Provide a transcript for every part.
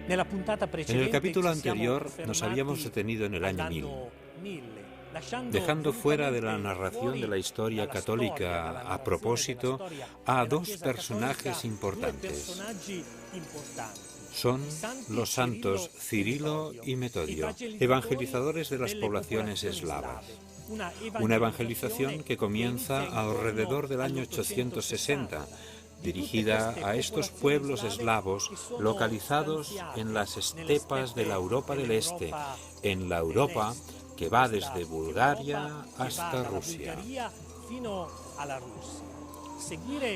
En el capítulo anterior nos habíamos detenido en el año 1000, dejando fuera de la narración de la historia católica a propósito a dos personajes importantes. Son los santos Cirilo y Metodio, evangelizadores de las poblaciones eslavas. Una evangelización que comienza alrededor del año 860, dirigida a estos pueblos eslavos localizados en las estepas de la Europa del Este, en la Europa que va desde Bulgaria hasta Rusia.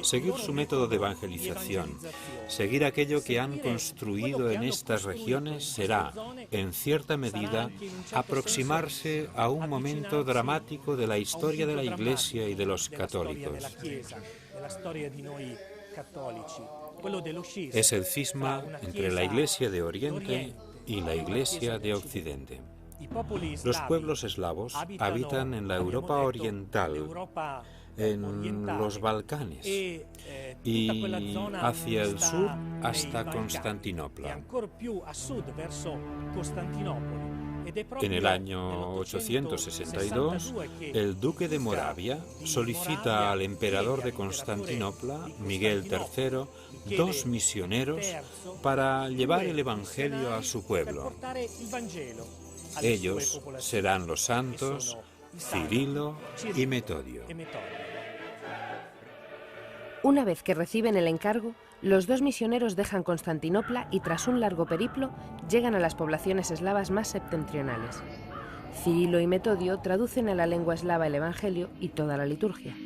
Seguir su método de evangelización, seguir aquello que han construido en estas regiones será, en cierta medida, aproximarse a un momento dramático de la historia de la Iglesia y de los católicos. Es el cisma entre la Iglesia de Oriente y la Iglesia de Occidente. Los pueblos eslavos habitan en la Europa oriental, en los Balcanes y hacia el sur hasta Constantinopla. En el año 862, el duque de Moravia solicita al emperador de Constantinopla, Miguel III, 2 misioneros para llevar el Evangelio a su pueblo. Ellos serán los santos Cirilo y Metodio. Una vez que reciben el encargo, los 2 misioneros dejan Constantinopla y tras un largo periplo llegan a las poblaciones eslavas más septentrionales. Cirilo y Metodio traducen a la lengua eslava el Evangelio y toda la liturgia.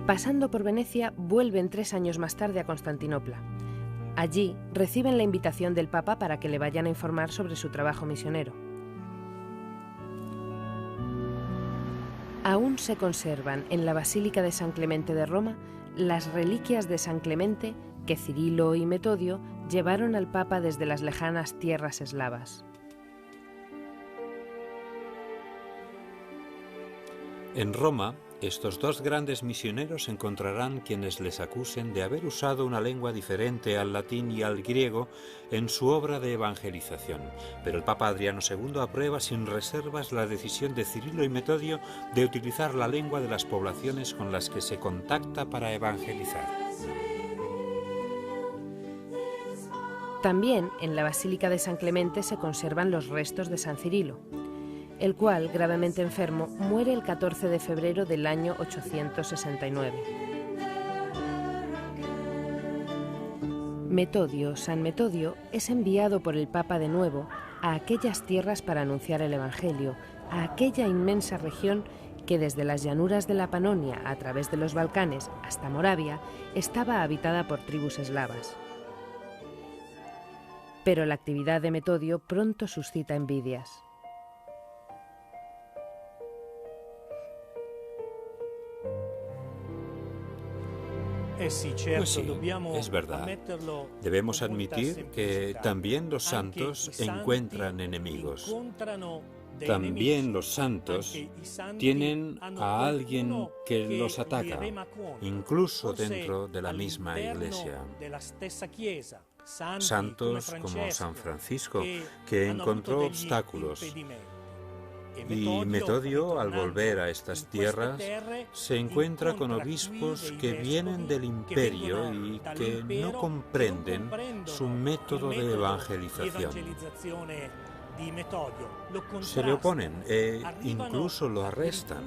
Pasando por Venecia, vuelven 3 años más tarde a Constantinopla. Allí reciben la invitación del Papa para que le vayan a informar sobre su trabajo misionero. Aún se conservan en la Basílica de San Clemente de Roma las reliquias de San Clemente que Cirilo y Metodio llevaron al Papa desde las lejanas tierras eslavas. En Roma, estos 2 grandes misioneros encontrarán quienes les acusen de haber usado una lengua diferente al latín y al griego en su obra de evangelización. Pero el Papa Adriano II aprueba sin reservas la decisión de Cirilo y Metodio de utilizar la lengua de las poblaciones con las que se contacta para evangelizar. También en la Basílica de San Clemente se conservan los restos de San Cirilo, el cual, gravemente enfermo, muere el 14 de febrero del año 869. Metodio, San Metodio, es enviado por el Papa de nuevo a aquellas tierras para anunciar el Evangelio, a aquella inmensa región que desde las llanuras de la Panonia a través de los Balcanes hasta Moravia estaba habitada por tribus eslavas. Pero la actividad de Metodio pronto suscita envidias. Pues sí, es verdad. Debemos admitir que también los santos encuentran enemigos. También los santos tienen a alguien que los ataca, incluso dentro de la misma Iglesia. Santos como San Francisco, que encontró obstáculos. Y Metodio, al volver a estas tierras, se encuentra con obispos que vienen del imperio y que no comprenden su método de evangelización. Se le oponen e incluso lo arrestan.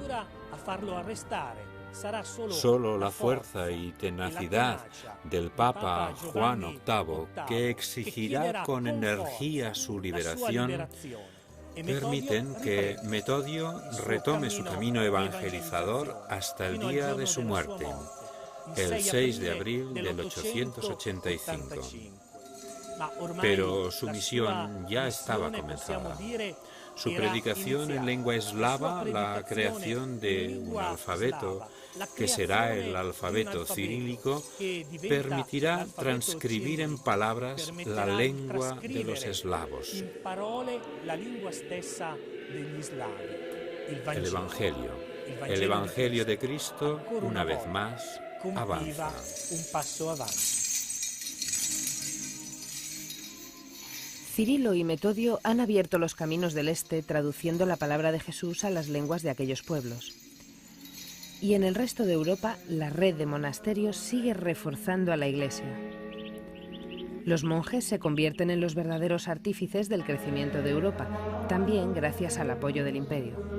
Solo la fuerza y tenacidad del Papa Juan VIII, que exigirá con energía su liberación, permiten que Metodio retome su camino evangelizador hasta el día de su muerte, el 6 de abril del 885. Pero su misión ya estaba comenzada. Su predicación en lengua eslava, la creación de un alfabeto, que será el alfabeto cirílico, permitirá transcribir en palabras la lengua de los eslavos. El Evangelio de Cristo, una vez más, avanza. Cirilo y Metodio han abierto los caminos del Este traduciendo la palabra de Jesús a las lenguas de aquellos pueblos. Y en el resto de Europa, la red de monasterios sigue reforzando a la Iglesia. Los monjes se convierten en los verdaderos artífices del crecimiento de Europa, también gracias al apoyo del Imperio.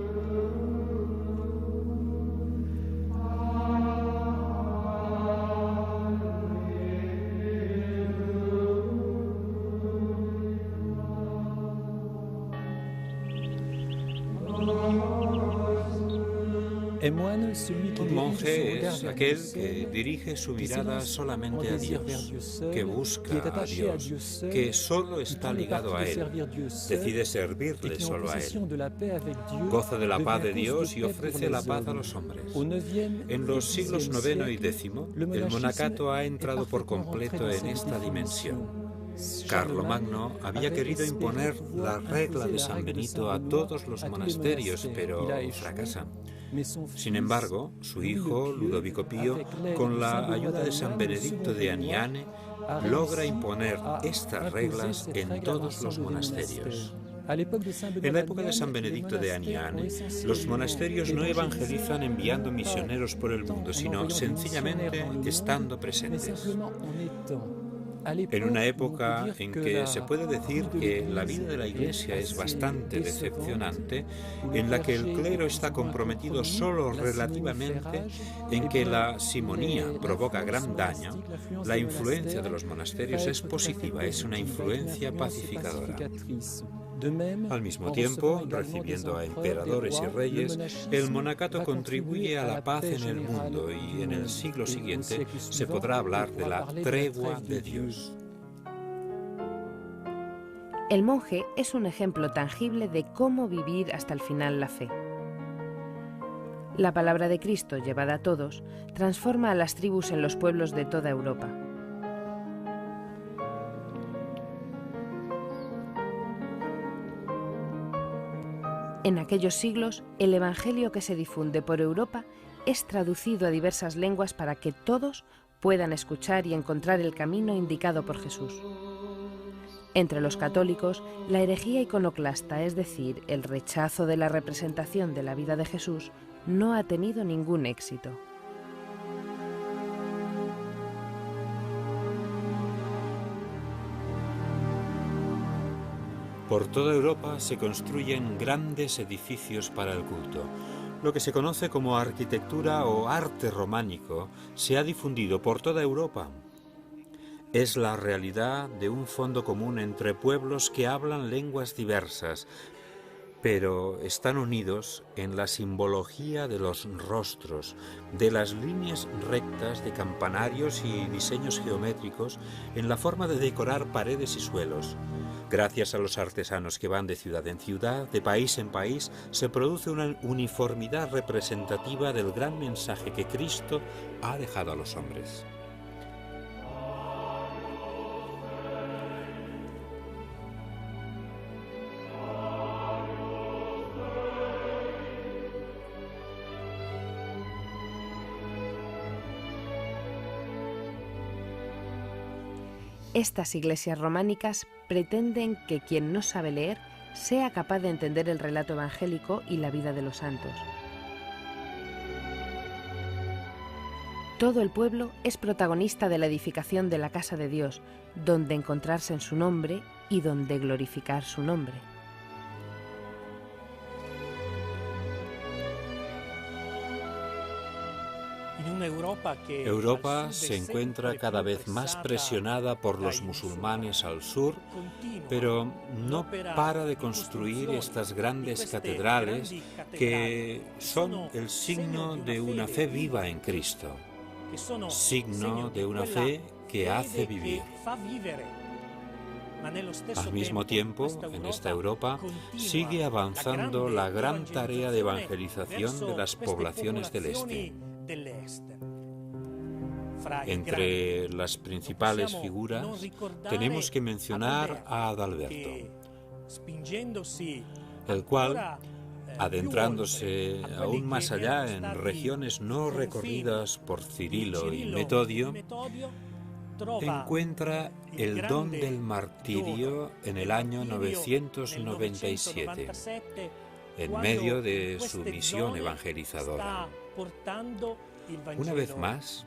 Un monje es aquel que dirige su mirada solamente a Dios, que busca a Dios, que solo está ligado a Él, decide servirle solo a Él, goza de la paz de Dios y ofrece la paz a los hombres. En los siglos IX y X, el monacato ha entrado por completo en esta dimensión. Carlomagno había querido imponer la regla de San Benito a todos los monasterios, pero fracasa. Sin embargo, su hijo, Ludovico Pío, con la ayuda de San Benedicto de Aniane, logra imponer estas reglas en todos los monasterios. En la época de San Benedicto de Aniane, los monasterios no evangelizan enviando misioneros por el mundo, sino sencillamente estando presentes. En una época en que se puede decir que la vida de la Iglesia es bastante decepcionante, en la que el clero está comprometido solo relativamente, en que la simonía provoca gran daño, la influencia de los monasterios es positiva, es una influencia pacificadora. Al mismo tiempo, recibiendo a emperadores y reyes, el monacato contribuye a la paz en el mundo y en el siglo siguiente se podrá hablar de la tregua de Dios. El monje es un ejemplo tangible de cómo vivir hasta el final la fe. La palabra de Cristo, llevada a todos, transforma a las tribus en los pueblos de toda Europa. En aquellos siglos, el Evangelio que se difunde por Europa es traducido a diversas lenguas para que todos puedan escuchar y encontrar el camino indicado por Jesús. Entre los católicos, la herejía iconoclasta, es decir, el rechazo de la representación de la vida de Jesús, no ha tenido ningún éxito. Por toda Europa se construyen grandes edificios para el culto. Lo que se conoce como arquitectura o arte románico se ha difundido por toda Europa. Es la realidad de un fondo común entre pueblos que hablan lenguas diversas, pero están unidos en la simbología de los rostros, de las líneas rectas de campanarios y diseños geométricos, en la forma de decorar paredes y suelos. Gracias a los artesanos que van de ciudad en ciudad, de país en país, se produce una uniformidad representativa del gran mensaje que Cristo ha dejado a los hombres. Estas iglesias románicas pretenden que quien no sabe leer sea capaz de entender el relato evangélico y la vida de los santos. Todo el pueblo es protagonista de la edificación de la casa de Dios, donde encontrarse en su nombre y donde glorificar su nombre. Europa se encuentra cada vez más presionada por los musulmanes al sur, pero no para de construir estas grandes catedrales que son el signo de una fe viva en Cristo, signo de una fe que hace vivir. Al mismo tiempo, en esta Europa, sigue avanzando la gran tarea de evangelización de las poblaciones del Este. Entre las principales figuras tenemos que mencionar a Adalberto, el cual, adentrándose aún más allá en regiones no recorridas por Cirilo y Metodio, encuentra el don del martirio en el año 997, en medio de su misión evangelizadora. Una vez más,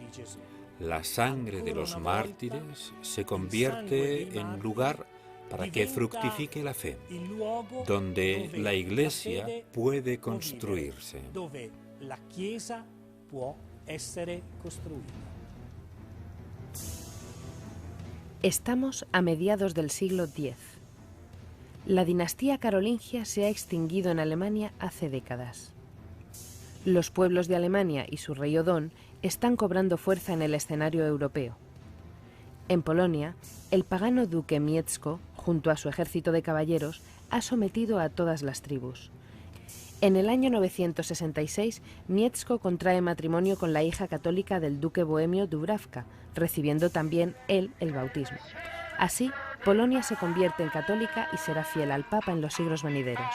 la sangre de los mártires se convierte en lugar para que fructifique la fe, donde la Iglesia puede construirse. Estamos a mediados del siglo X. La dinastía carolingia se ha extinguido en Alemania hace décadas. Los pueblos de Alemania y su rey Odón están cobrando fuerza en el escenario europeo. En Polonia, el pagano duque Mieszko, junto a su ejército de caballeros, ha sometido a todas las tribus. En el año 966, Mieszko contrae matrimonio con la hija católica del duque bohemio Dubravka, recibiendo también él el bautismo. Así, Polonia se convierte en católica y será fiel al Papa en los siglos venideros.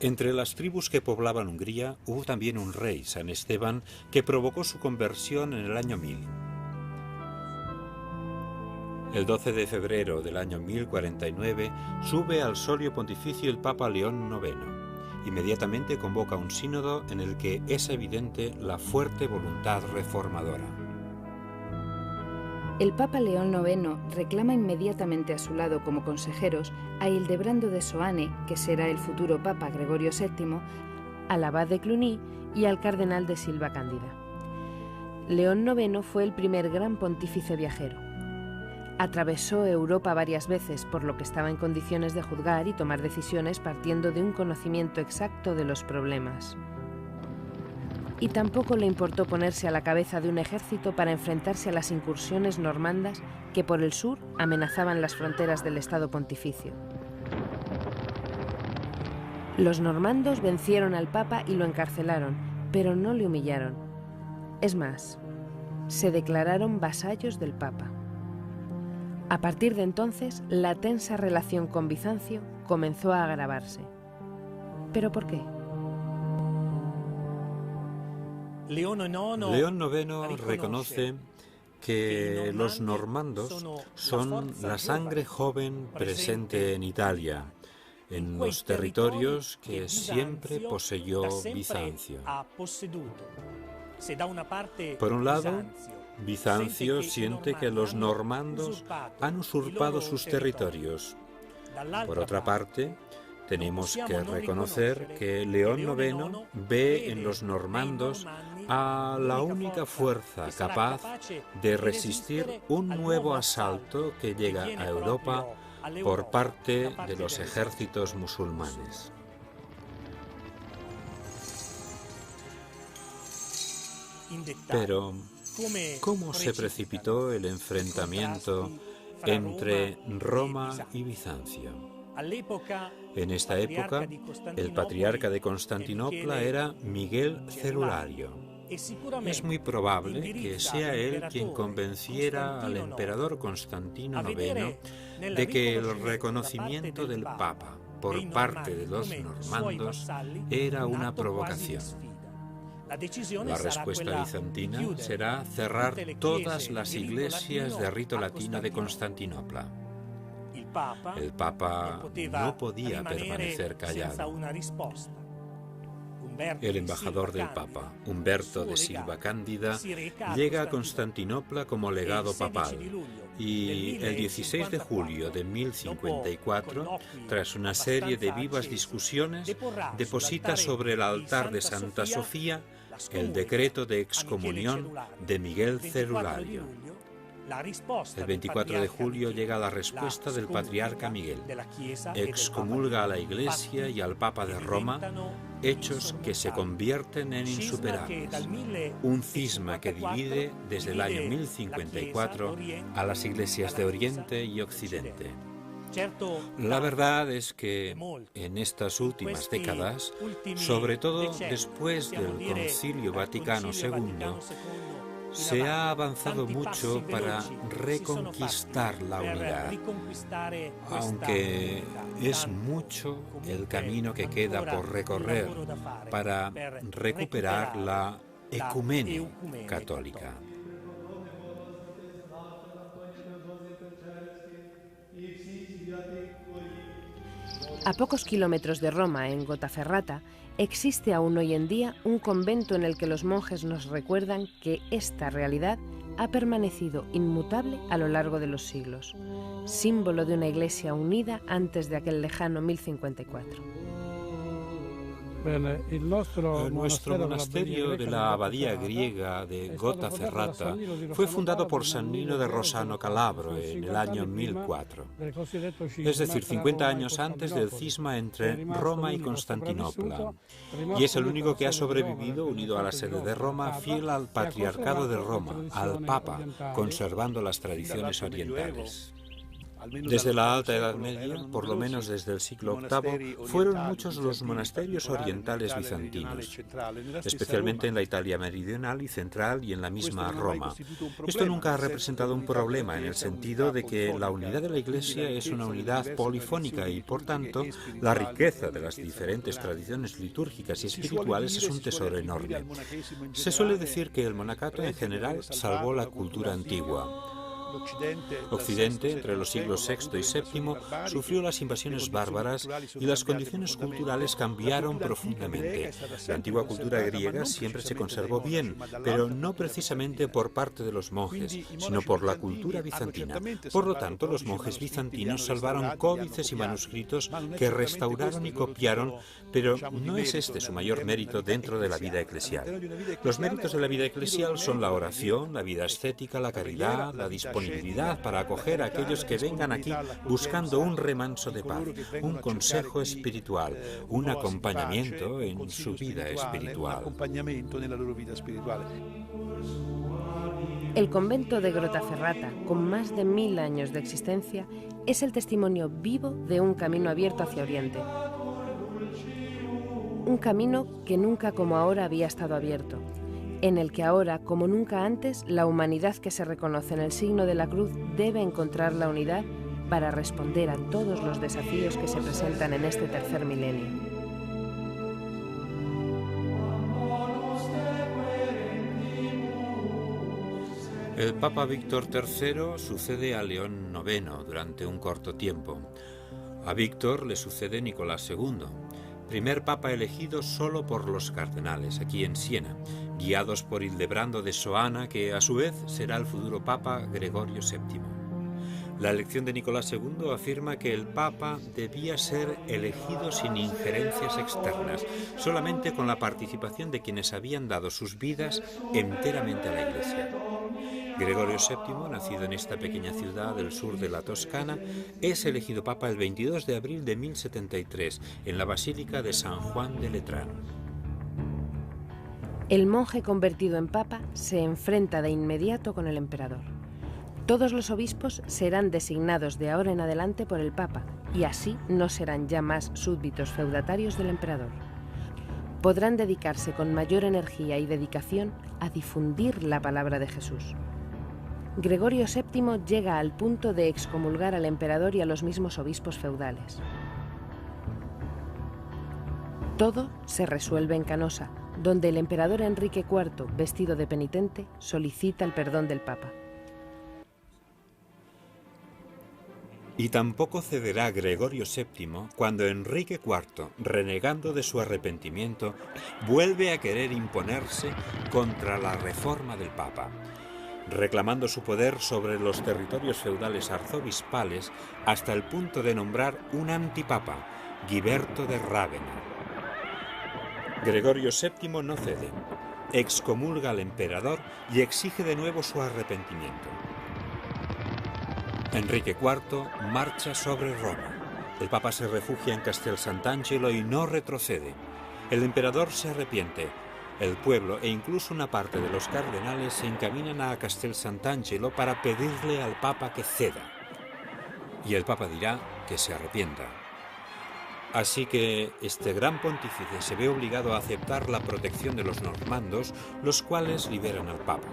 Entre las tribus que poblaban Hungría hubo también un rey, San Esteban, que provocó su conversión en el año 1000. El 12 de febrero del año 1049 sube al solio pontificio el Papa León IX. Inmediatamente convoca un sínodo en el que es evidente la fuerte voluntad reformadora. El Papa León IX reclama inmediatamente a su lado como consejeros a Hildebrando de Soane, que será el futuro Papa Gregorio VII, al abad de Cluny y al cardenal de Silva Cándida. León IX fue el primer gran pontífice viajero. Atravesó Europa varias veces, por lo que estaba en condiciones de juzgar y tomar decisiones partiendo de un conocimiento exacto de los problemas. Y tampoco le importó ponerse a la cabeza de un ejército para enfrentarse a las incursiones normandas que por el sur amenazaban las fronteras del Estado pontificio. Los normandos vencieron al Papa y lo encarcelaron, pero no le humillaron. Es más, se declararon vasallos del Papa. A partir de entonces, la tensa relación con Bizancio comenzó a agravarse. ¿Pero por qué? León IX reconoce que los normandos son la sangre joven presente en Italia, en los territorios que siempre poseyó Bizancio. Por un lado, Bizancio siente que los normandos han usurpado sus territorios. Por otra parte, tenemos que reconocer que León IX ve en los normandos a la única fuerza capaz de resistir un nuevo asalto que llega a Europa por parte de los ejércitos musulmanes. Pero, ¿cómo se precipitó el enfrentamiento entre Roma y Bizancio? En esta época, el patriarca de Constantinopla era Miguel Celulario. Es muy probable que sea él quien convenciera al emperador Constantino IX de que el reconocimiento del Papa por parte de los normandos era una provocación. La respuesta bizantina será cerrar todas las iglesias de rito latino de Constantinopla. El Papa no podía permanecer callado. El embajador del Papa, Humberto de Silva Cándida, llega a Constantinopla como legado papal y el 16 de julio de 1054, tras una serie de vivas discusiones, deposita sobre el altar de Santa Sofía el decreto de excomunión de Miguel Celulario. El 24 de julio llega la respuesta del patriarca Miguel. Excomulga a la Iglesia y al Papa de Roma, hechos que se convierten en insuperables. Un cisma que divide desde el año 1054 a las iglesias de Oriente y Occidente. La verdad es que en estas últimas décadas, sobre todo después del Concilio Vaticano II, Se ha avanzado mucho para reconquistar la unidad, aunque es mucho el camino que queda por recorrer para recuperar la ecumenia católica. A pocos kilómetros de Roma, en Grottaferrata, existe aún hoy en día un convento en el que los monjes nos recuerdan que esta realidad ha permanecido inmutable a lo largo de los siglos, símbolo de una iglesia unida antes de aquel lejano 1054. Nuestro monasterio de la abadía griega de Grottaferrata fue fundado por San Nino de Rossano Calabro en el año 1004, es decir, 50 años antes del cisma entre Roma y Constantinopla, y es el único que ha sobrevivido unido a la sede de Roma, fiel al patriarcado de Roma, al Papa, conservando las tradiciones orientales. Desde la Alta Edad Media, por lo menos desde el siglo VIII, fueron muchos los monasterios orientales bizantinos, especialmente en la Italia meridional y central y en la misma Roma. Esto nunca ha representado un problema en el sentido de que la unidad de la Iglesia es una unidad polifónica y, por tanto, la riqueza de las diferentes tradiciones litúrgicas y espirituales es un tesoro enorme. Se suele decir que el monacato en general salvó la cultura antigua. Occidente, entre los siglos VI y VII, sufrió las invasiones bárbaras y las condiciones culturales cambiaron profundamente. La antigua cultura griega siempre se conservó bien, pero no precisamente por parte de los monjes, sino por la cultura bizantina. Por lo tanto, los monjes bizantinos salvaron códices y manuscritos que restauraron y copiaron, pero no es este su mayor mérito dentro de la vida eclesial. Los méritos de la vida eclesial son la oración, la vida ascética, la caridad, la disponibilidad para acoger a aquellos que vengan aquí buscando un remanso de paz, un consejo espiritual, un acompañamiento en su vida espiritual. El convento de Grottaferrata, con más de 1000 años de existencia, es el testimonio vivo de un camino abierto hacia Oriente. Un camino que nunca como ahora había estado abierto, en el que ahora, como nunca antes, la humanidad que se reconoce en el signo de la cruz debe encontrar la unidad para responder a todos los desafíos que se presentan en este tercer milenio. El Papa Víctor III sucede a León IX durante un corto tiempo. A Víctor le sucede Nicolás II, primer papa elegido solo por los cardenales, aquí en Siena, guiados por Hildebrando de Soana, que a su vez será el futuro papa Gregorio VII. La elección de Nicolás II afirma que el papa debía ser elegido sin injerencias externas, solamente con la participación de quienes habían dado sus vidas enteramente a la Iglesia. Gregorio VII, nacido en esta pequeña ciudad del sur de la Toscana, es elegido papa el 22 de abril de 1073 en la Basílica de San Juan de Letrán. El monje convertido en papa se enfrenta de inmediato con el emperador. Todos los obispos serán designados de ahora en adelante por el papa y así no serán ya más súbditos feudatarios del emperador. Podrán dedicarse con mayor energía y dedicación a difundir la palabra de Jesús. Gregorio VII llega al punto de excomulgar al emperador y a los mismos obispos feudales. Todo se resuelve en Canosa, donde el emperador Enrique IV, vestido de penitente, solicita el perdón del Papa. Y tampoco cederá Gregorio VII cuando Enrique IV, renegando de su arrepentimiento, vuelve a querer imponerse contra la reforma del Papa, reclamando su poder sobre los territorios feudales arzobispales hasta el punto de nombrar un antipapa, Guiberto de Rávena. Gregorio VII no cede, excomulga al emperador y exige de nuevo su arrepentimiento. Enrique IV marcha sobre Roma. El Papa se refugia en Castel Sant'Angelo y no retrocede. El emperador se arrepiente. El pueblo e incluso una parte de los cardenales se encaminan a Castel Sant'Angelo para pedirle al Papa que ceda. Y el Papa dirá que se arrepienta. Así que este gran pontífice se ve obligado a aceptar la protección de los normandos, los cuales liberan al Papa.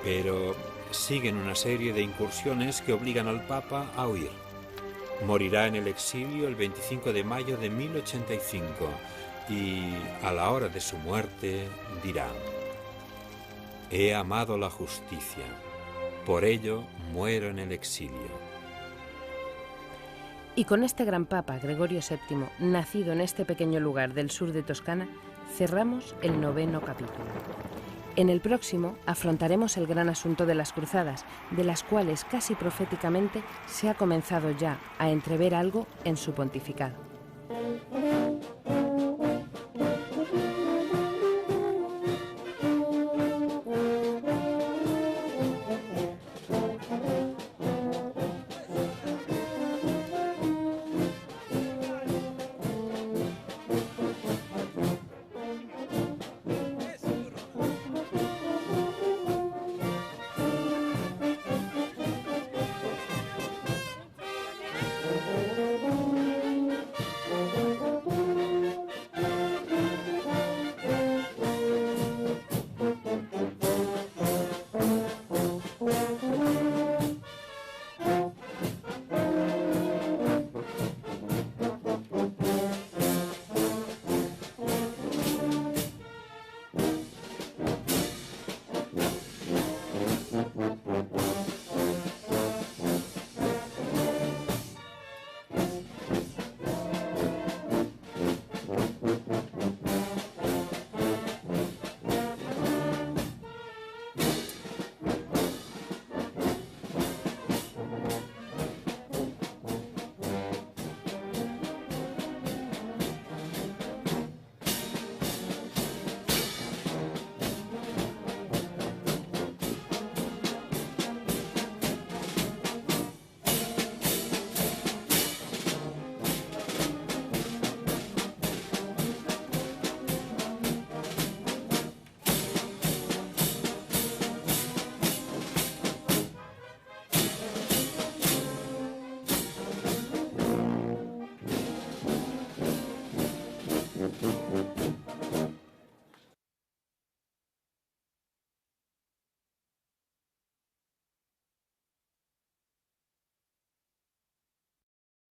Pero siguen una serie de incursiones que obligan al Papa a huir. Morirá en el exilio el 25 de mayo de 1085 y a la hora de su muerte dirá: «He amado la justicia, por ello muero en el exilio». Y con este gran Papa, Gregorio VII, nacido en este pequeño lugar del sur de Toscana, cerramos el 9º capítulo. En el próximo afrontaremos el gran asunto de las cruzadas, de las cuales casi proféticamente se ha comenzado ya a entrever algo en su pontificado.